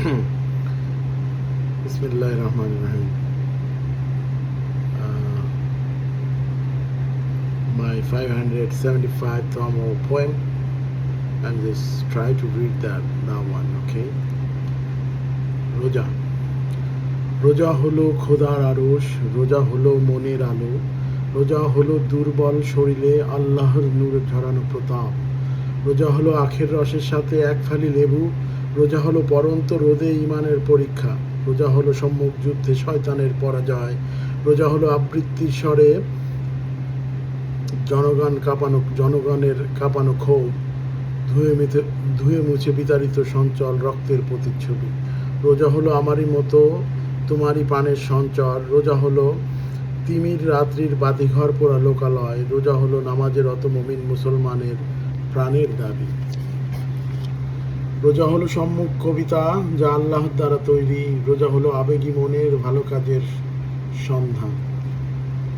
Bismillahir Rahmanir Rahim. My 575th poem, and just try to read that one, okay? রোজা রোজা হলো খোদার আরশ, রোজা হলো মনের আলো, রোজা হলো দুর্বল শরীরে আল্লাহর নূর ঝরানো প্রতাপ, রোজা হলো আখের রসের সাথে এক ফালি লেবু, রোজা হলো পরন্ত রোদে ইমানের পরীক্ষা, রোজা হলো সম্মুখ যুদ্ধে শয়তানের পরাজয়, রোজা হলো আবৃত্তির স্বরে জনগণের কাঁপানো ক্ষোভ, ধুয়ে মুছে বিতাড়িত সঞ্চল রক্তের প্রতিচ্ছবি। রোজা হলো আমারই মতো তোমারই পানের সঞ্চর, রোজা হলো তিমির রাত্রির বাতিঘর পোড়া লোকালয়, রোজা হলো নামাজের অত মুমিন মুসলমানের প্রাণের দাবি। রোজা হলো সম্মুখ কবিতা যা আল্লাহর দ্বারা তৈরি, রোজা হলো আবেগী মনের ভালো কাজের সন্ধান।